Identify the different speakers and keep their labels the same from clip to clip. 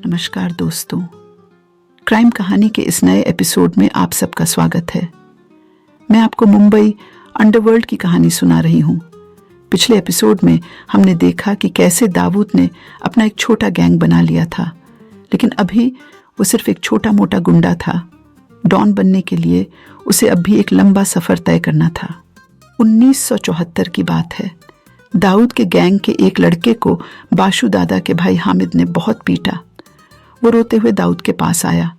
Speaker 1: नमस्कार दोस्तों, क्राइम कहानी के इस नए एपिसोड में आप सबका स्वागत है। मैं आपको मुंबई अंडरवर्ल्ड की कहानी सुना रही हूँ। पिछले एपिसोड में हमने देखा कि कैसे दाऊद ने अपना एक छोटा गैंग बना लिया था, लेकिन अभी वो सिर्फ एक छोटा मोटा गुंडा था। डॉन बनने के लिए उसे अब भी एक लंबा सफर तय करना था। 1974 की बात है। दाऊद के गैंग के एक लड़के को बाशु दादा के भाई हामिद ने बहुत पीटा। वो रोते हुए दाऊद के पास आया।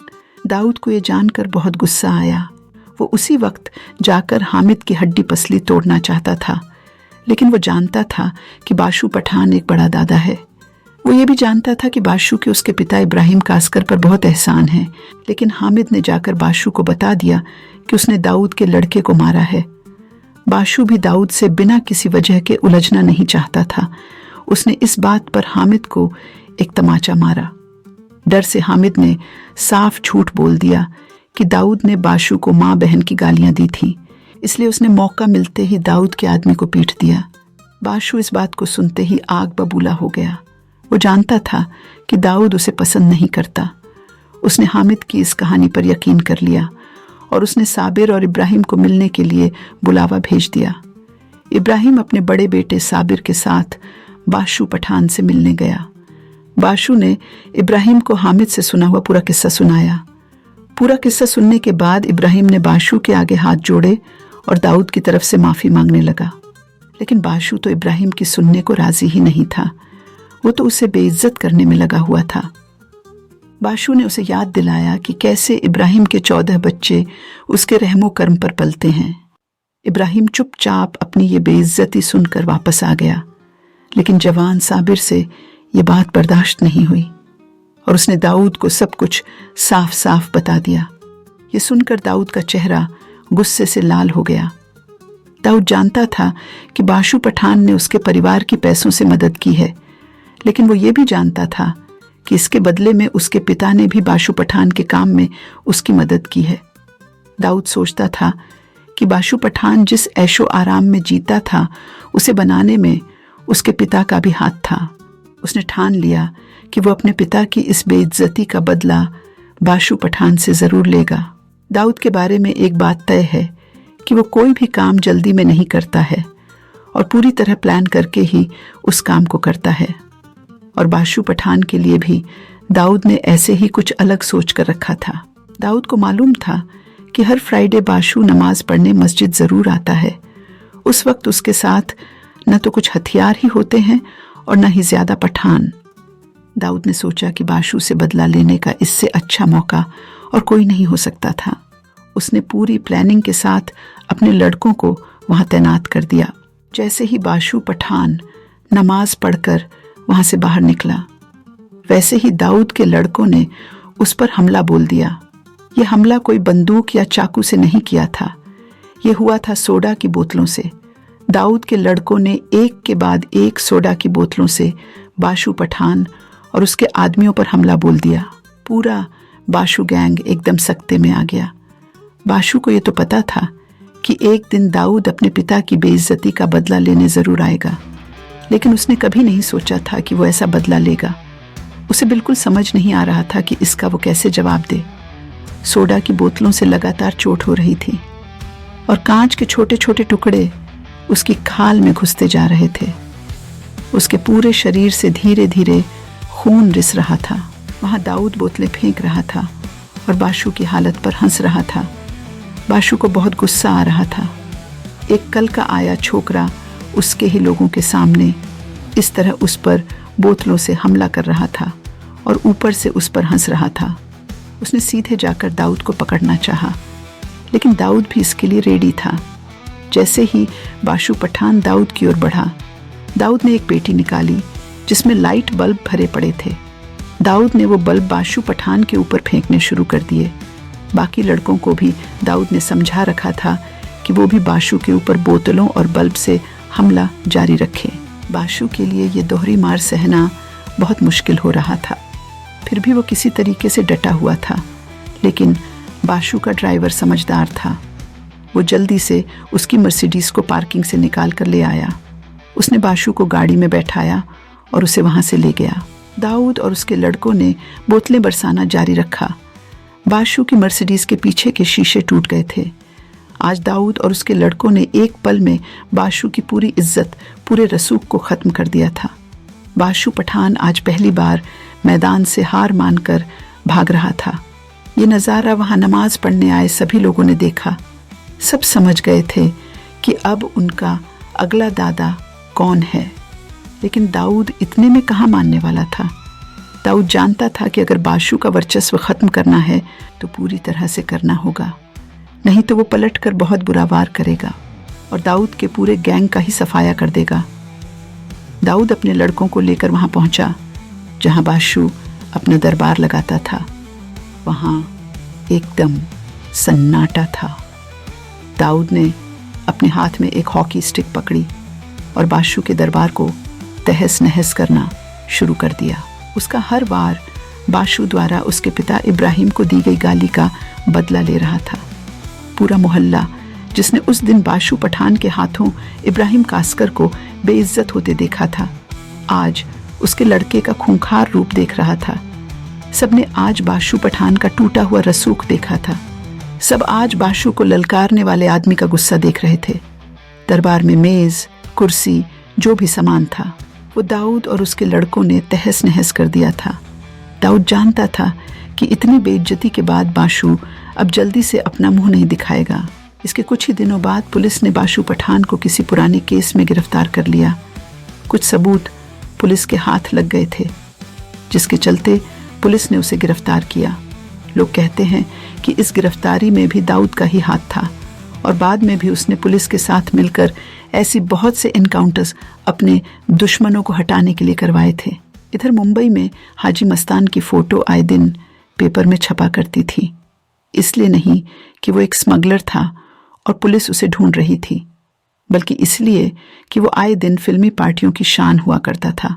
Speaker 1: दाऊद को ये जानकर बहुत गुस्सा आया। वो उसी वक्त जाकर हामिद की हड्डी पसली तोड़ना चाहता था, लेकिन वो जानता था कि बाशु पठान एक बड़ा दादा है। वो ये भी जानता था कि बाशु के उसके पिता इब्राहिम कास्कर पर बहुत एहसान है, लेकिन हामिद ने जाकर बाशु को बता दिया कि उसने दाऊद के लड़के को मारा है। बाशु भी दाऊद से बिना किसी वजह के उलझना नहीं चाहता था। उसने इस बात पर हामिद को एक तमाचा मारा। डर से हामिद ने साफ झूठ बोल दिया कि दाऊद ने बाशु को माँ बहन की गालियां दी थी, इसलिए उसने मौका मिलते ही दाऊद के आदमी को पीट दिया। बाशु इस बात को सुनते ही आग बबूला हो गया। वो जानता था कि दाऊद उसे पसंद नहीं करता। उसने हामिद की इस कहानी पर यकीन कर लिया और उसने साबिर और इब्राहिम को मिलने के लिए बुलावा भेज दिया। इब्राहिम अपने बड़े बेटे साबिर के साथ बाशु पठान से मिलने गया। बाशु ने इब्राहिम को हामिद से सुना हुआ पूरा किस्सा सुनाया। पूरा किस्सा सुनने के बाद इब्राहिम ने बाशु के आगे हाथ जोड़े और दाऊद की तरफ से माफ़ी मांगने लगा, लेकिन बाशु तो इब्राहिम की सुनने को राजी ही नहीं था। वो तो उसे बेइज्जत करने में लगा हुआ था। बाशु ने उसे याद दिलाया कि कैसे इब्राहिम के 14 बच्चे उसके रहमो कर्म पर पलते हैं। इब्राहिम चुपचाप अपनी ये बेइज्जती सुनकर वापस आ गया, लेकिन जवान साबिर से ये बात बर्दाश्त नहीं हुई और उसने दाऊद को सब कुछ साफ साफ बता दिया। ये सुनकर दाऊद का चेहरा गुस्से से लाल हो गया। दाऊद जानता था कि बाशु पठान ने उसके परिवार की पैसों से मदद की है, लेकिन वो ये भी जानता था कि इसके बदले में उसके पिता ने भी बाशु पठान के काम में उसकी मदद की है। दाऊद सोचता था कि बाशु पठान जिस ऐशो आराम में जीता था, उसे बनाने में उसके पिता का भी हाथ था। उसने ठान लिया कि वो अपने पिता की इस बेइज्जती का बदला बाशु पठान से जरूर लेगा। दाऊद के बारे में एक बात तय है कि वो कोई भी काम जल्दी में नहीं करता है और पूरी तरह प्लान करके ही उस काम को करता है। और बाशु पठान के लिए भी दाऊद ने ऐसे ही कुछ अलग सोच कर रखा था। दाऊद को मालूम था कि हर फ्राइडे बाशु नमाज पढ़ने मस्जिद जरूर आता है। उस वक्त उसके साथ न तो कुछ हथियार ही होते हैं और न ही ज्यादा पठान। दाऊद ने सोचा कि बाशु से बदला लेने का इससे अच्छा मौका और कोई नहीं हो सकता था। उसने पूरी प्लानिंग के साथ अपने लड़कों को वहां तैनात कर दिया। जैसे ही बाशु पठान नमाज पढ़कर वहां से बाहर निकला, वैसे ही दाऊद के लड़कों ने उस पर हमला बोल दिया। यह हमला कोई बंदूक या चाकू से नहीं किया था, यह हुआ था सोडा की बोतलों से। दाऊद के लड़कों ने एक के बाद एक सोडा की बोतलों से बाशु पठान और उसके आदमियों पर हमला बोल दिया। पूरा बाशु गैंग एकदम सख्ते में आ गया। बाशु को ये तो पता था कि एक दिन दाऊद अपने पिता की बेइज्जती का बदला लेने जरूर आएगा, लेकिन उसने कभी नहीं सोचा था कि वो ऐसा बदला लेगा। उसे बिल्कुल समझ नहीं आ रहा था कि इसका वो कैसे जवाब दे। सोडा की बोतलों से लगातार चोट हो रही थी और कांच के छोटे छोटे टुकड़े उसकी खाल में घुसते जा रहे थे। उसके पूरे शरीर से धीरे धीरे खून रिस रहा था। वहां दाऊद बोतलें फेंक रहा था और बाशु की हालत पर हंस रहा था। बाशु को बहुत गुस्सा आ रहा था। एक कल का आया छोकरा उसके ही लोगों के सामने इस तरह उस पर बोतलों से हमला कर रहा था और ऊपर से उस पर हंस रहा था। उसने सीधे जाकर दाऊद को पकड़ना चाहा, लेकिन दाऊद भी इसके लिए रेडी था। जैसे ही बाशु पठान दाऊद की ओर बढ़ा, दाऊद ने एक पेटी निकाली जिसमें लाइट बल्ब भरे पड़े थे। दाऊद ने वो बल्ब बाशु पठान के ऊपर फेंकने शुरू कर दिए। बाकी लड़कों को भी दाऊद ने समझा रखा था कि वो भी बाशु के ऊपर बोतलों और बल्ब से हमला जारी रखे। बाशु के लिए ये दोहरी मार सहना बहुत मुश्किल हो रहा था। फिर भी वो किसी तरीके से डटा हुआ था, लेकिन बाशु का ड्राइवर समझदार था। वो जल्दी से उसकी मर्सिडीज को पार्किंग से निकाल कर ले आया। उसने बाशु को गाड़ी में बैठाया और उसे वहां से ले गया। दाऊद और उसके लड़कों ने बोतलें बरसाना जारी रखा। बाशु की मर्सिडीज के पीछे के शीशे टूट गए थे। आज दाऊद और उसके लड़कों ने एक पल में बाशु की पूरी इज्जत, पूरे रसूख को ख़त्म कर दिया था। बाशु पठान आज पहली बार मैदान से हार मानकर भाग रहा था। ये नज़ारा वहाँ नमाज पढ़ने आए सभी लोगों ने देखा। सब समझ गए थे कि अब उनका अगला दादा कौन है। लेकिन दाऊद इतने में कहाँ मानने वाला था। दाऊद जानता था कि अगर बाशु का वर्चस्व ख़त्म करना है तो पूरी तरह से करना होगा, नहीं तो वो पलटकर बहुत बुरा वार करेगा और दाऊद के पूरे गैंग का ही सफाया कर देगा। दाऊद अपने लड़कों को लेकर वहाँ पहुँचा जहाँ बाशु अपना दरबार लगाता था। वहाँ एकदम सन्नाटा था। दाऊद ने अपने हाथ में एक हॉकी स्टिक पकड़ी और बाशु के दरबार को तहस नहस करना शुरू कर दिया। उसका हर वार बाशु द्वारा उसके पिता इब्राहिम को दी गई गाली का बदला ले रहा था। पूरा मोहल्ला, जिसने उस दिन बाशु पठान के हाथों इब्राहिम कास्कर को बेइज्जत होते देखा था, आज उसके लड़के का खूंखार रूप देख रहा था। सबने आज बाशु पठान का टूटा हुआ रसूख देखा था। सब आज बाशु को ललकारने वाले आदमी का गुस्सा देख रहे थे। दरबार में मेज, कुर्सी, जो भी सामान था वो दाऊद और उसके लड़कों ने तहस नहस कर दिया था। दाऊद जानता था कि इतनी बेइज्जती के बाद बाशु अब जल्दी से अपना मुंह नहीं दिखाएगा। इसके कुछ ही दिनों बाद पुलिस ने बाशु पठान को किसी पुराने केस में गिरफ्तार कर लिया। कुछ सबूत पुलिस के हाथ लग गए थे, जिसके चलते पुलिस ने उसे गिरफ्तार किया। लोग कहते हैं कि इस गिरफ्तारी में भी दाऊद का ही हाथ था और बाद में भी उसने पुलिस के साथ मिलकर ऐसी बहुत से इनकाउंटर्स अपने दुश्मनों को हटाने के लिए करवाए थे। इधर मुंबई में हाजी मस्तान की फ़ोटो आए दिन पेपर में छपा करती थी, इसलिए नहीं कि वो एक स्मगलर था और पुलिस उसे ढूंढ रही थी, बल्कि इसलिए कि वो आए दिन फिल्मी पार्टियों की शान हुआ करता था।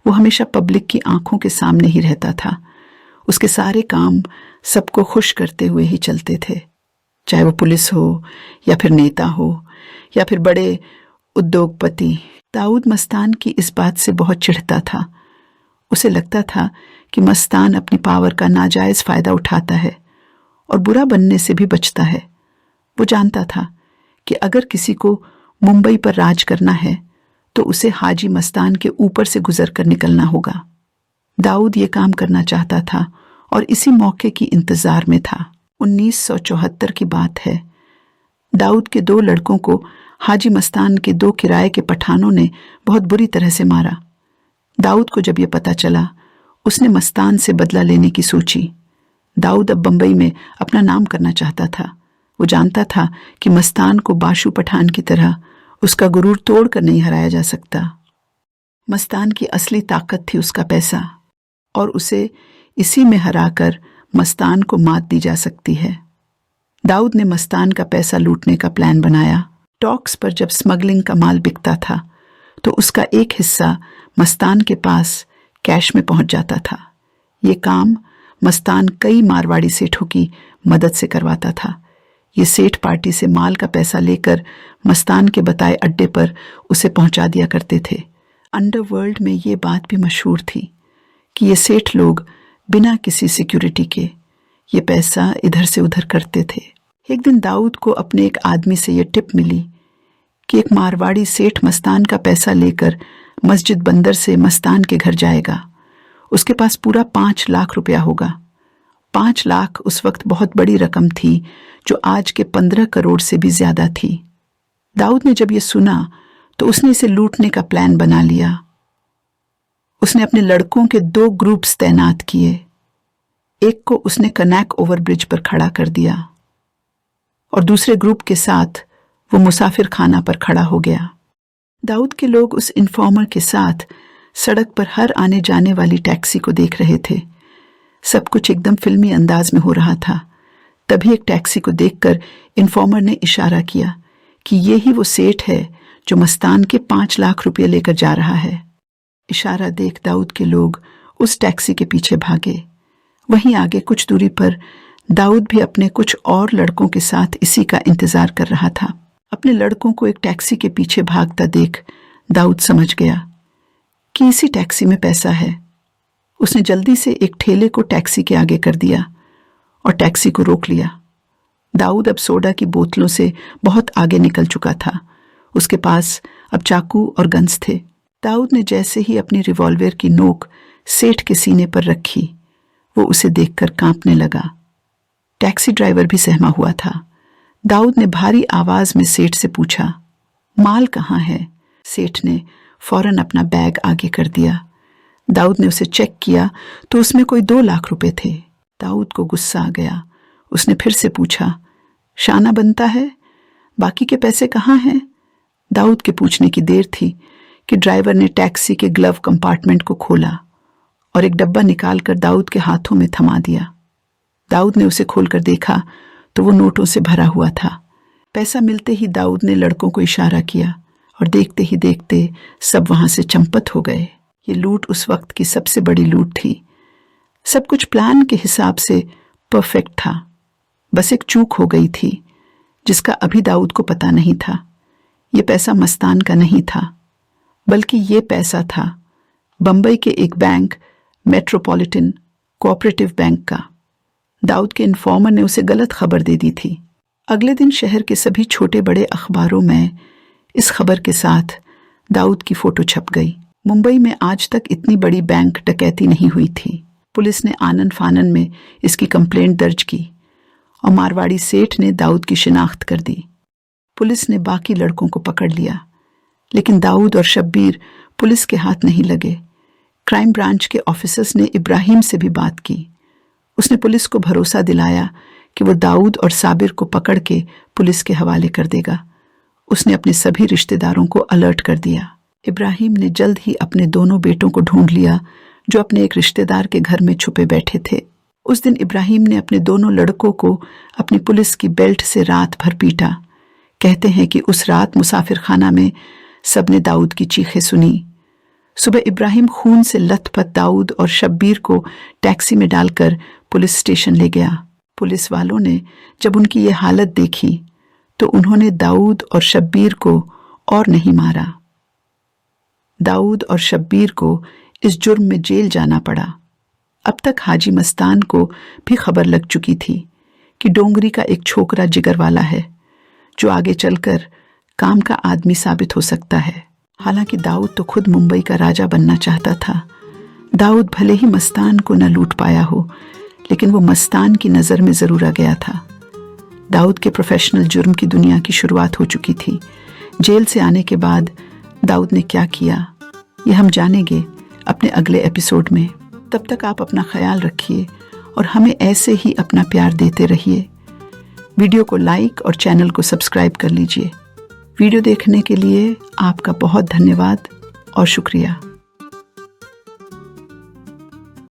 Speaker 1: वो हमेशा पब्लिक की आंखों के सामने ही रहता था। उसके सारे काम सबको खुश करते हुए ही चलते थे, चाहे वो पुलिस हो या फिर नेता हो या फिर बड़े उद्योगपति। दाऊद मस्तान की इस बात से बहुत चिढ़ता था। उसे लगता था कि मस्तान अपनी पावर का नाजायज़ फ़ायदा उठाता है और बुरा बनने से भी बचता है। वो जानता था कि अगर किसी को मुंबई पर राज करना है तो उसे हाजी मस्तान के ऊपर से गुजर कर निकलना होगा। दाऊद ये काम करना चाहता था और इसी मौके की इंतज़ार में था। 1974 की बात है। दाऊद के 2 लड़कों को हाजी मस्तान के 2 किराए के पठानों ने बहुत बुरी तरह से मारा। दाऊद को जब ये पता चला, उसने मस्तान से बदला लेने की सोची। दाऊद अब बंबई में अपना नाम करना चाहता था। वो जानता था कि मस्तान को बाशु पठान की तरह उसका गुरूर तोड़कर नहीं हराया जा सकता। मस्तान की असली ताकत थी उसका पैसा, और उसे इसी में हराकर मस्तान को मात दी जा सकती है। दाऊद ने मस्तान का पैसा लूटने का प्लान बनाया। टॉक्स पर जब स्मगलिंग का माल बिकता था तो उसका एक हिस्सा मस्तान के पास कैश में पहुंच जाता था। ये काम मस्तान कई मारवाड़ी सेठों की मदद से करवाता था। ये सेठ पार्टी से माल का पैसा लेकर मस्तान के बताए अड्डे पर उसे पहुंचा दिया करते थे। अंडरवर्ल्ड में ये बात भी मशहूर थी कि ये सेठ लोग बिना किसी सिक्योरिटी के ये पैसा इधर से उधर करते थे। एक दिन दाऊद को अपने एक आदमी से ये टिप मिली कि एक मारवाड़ी सेठ मस्तान का पैसा लेकर मस्जिद बंदर से मस्तान के घर जाएगा। उसके पास पूरा 5 लाख रुपया होगा। 5 लाख उस वक्त बहुत बड़ी रकम थी, जो आज के 15 करोड़ से भी ज्यादा थी। दाऊद ने जब ये सुना तो उसने इसे लूटने का प्लान बना लिया। उसने अपने लड़कों के 2 ग्रुप्स तैनात किए। एक को उसने कनैक ओवरब्रिज पर खड़ा कर दिया और दूसरे ग्रुप के साथ वो मुसाफिर खाना पर खड़ा हो गया। दाऊद के लोग उस इन्फॉर्मर के साथ सड़क पर हर आने जाने वाली टैक्सी को देख रहे थे। सब कुछ एकदम फिल्मी अंदाज में हो रहा था। तभी एक टैक्सी को देखकर इन्फॉर्मर ने इशारा किया कि ये ही वो सेठ है जो मस्तान के 5 लाख रुपये लेकर जा रहा है। इशारा देख दाऊद के लोग उस टैक्सी के पीछे भागे। वहीं आगे कुछ दूरी पर दाऊद भी अपने कुछ और लड़कों के साथ इसी का इंतजार कर रहा था। अपने लड़कों को एक टैक्सी के पीछे भागता देख दाऊद समझ गया कि इसी टैक्सी में पैसा है। उसने जल्दी से एक ठेले को टैक्सी के आगे कर दिया और टैक्सी को रोक लिया। दाऊद अब सोडा की बोतलों से बहुत आगे निकल चुका था। उसके पास अब चाकू और गन्स थे। दाऊद ने जैसे ही अपनी रिवॉल्वर की नोक सेठ के सीने पर रखी, वो उसे देखकर कांपने लगा। टैक्सी ड्राइवर भी सहमा हुआ था। दाऊद ने भारी आवाज में सेठ से पूछा, माल कहाँ है? सेठ ने फौरन अपना बैग आगे कर दिया। दाऊद ने उसे चेक किया तो उसमें कोई 2 लाख रुपए थे। दाऊद को गुस्सा आ गया। उसने फिर से पूछा, शाना बनता है? बाकी के पैसे कहाँ हैं? दाऊद के पूछने की देर थी कि ड्राइवर ने टैक्सी के ग्लव कंपार्टमेंट को खोला और एक डब्बा निकालकर दाऊद के हाथों में थमा दिया। दाऊद ने उसे खोलकर देखा तो वो नोटों से भरा हुआ था। पैसा मिलते ही दाऊद ने लड़कों को इशारा किया और देखते ही देखते सब वहां से चंपत हो गए। ये लूट उस वक्त की सबसे बड़ी लूट थी। सब कुछ प्लान के हिसाब से परफेक्ट था। बस एक चूक हो गई थी जिसका अभी दाऊद को पता नहीं था। ये पैसा मस्तान का नहीं था, बल्कि ये पैसा था बंबई के एक बैंक, मेट्रोपॉलिटन कोऑपरेटिव बैंक का। दाऊद के इन्फॉर्मर ने उसे गलत खबर दे दी थी। अगले दिन शहर के सभी छोटे बड़े अखबारों में इस खबर के साथ दाऊद की फोटो छप गई। मुंबई में आज तक इतनी बड़ी बैंक डकैती नहीं हुई थी। पुलिस ने आनन फानन में इसकी कंप्लेंट दर्ज की और मारवाड़ी सेठ ने दाऊद की शिनाख्त कर दी। पुलिस ने बाकी लड़कों को पकड़ लिया, लेकिन दाऊद और शब्बीर पुलिस के हाथ नहीं लगे। क्राइम ब्रांच के ऑफिसर्स ने इब्राहिम से भी बात की। उसने पुलिस को भरोसा दिलाया कि वो दाऊद और साबिर को पकड़ के पुलिस के हवाले कर देगा। उसने अपने सभी रिश्तेदारों को अलर्ट कर दिया। इब्राहिम ने जल्द ही अपने दोनों बेटों को ढूंढ लिया जो अपने एक रिश्तेदार के घर में छुपे बैठे थे। उस दिन इब्राहिम ने अपने दोनों लड़कों को अपनी पुलिस की बेल्ट से रात भर पीटा। कहते हैं कि उस रात मुसाफिर खाना में सबने दाऊद की चीखें सुनी। सुबह इब्राहिम खून से लथपथ दाऊद और शब्बीर को टैक्सी में डालकर पुलिस स्टेशन ले गया। पुलिस वालों ने जब उनकी ये हालत देखी तो उन्होंने दाऊद और शब्बीर को और नहीं मारा। दाऊद और शब्बीर को इस जुर्म में जेल जाना पड़ा। अब तक हाजी मस्तान को भी खबर लग चुकी थी कि डोंगरी का एक छोकरा जिगर वाला है जो आगे चलकर काम का आदमी साबित हो सकता है। हालांकि दाऊद तो खुद मुंबई का राजा बनना चाहता था। दाऊद भले ही मस्तान को न लूट पाया हो, लेकिन वो मस्तान की नज़र में ज़रूर आ गया था। दाऊद के प्रोफेशनल जुर्म की दुनिया की शुरुआत हो चुकी थी। जेल से आने के बाद दाऊद ने क्या किया, ये हम जानेंगे अपने अगले एपिसोड में। तब तक आप अपना ख्याल रखिए और हमें ऐसे ही अपना प्यार देते रहिए। वीडियो को लाइक और चैनल को सब्सक्राइब कर लीजिए। वीडियो देखने के लिए आपका बहुत धन्यवाद और शुक्रिया।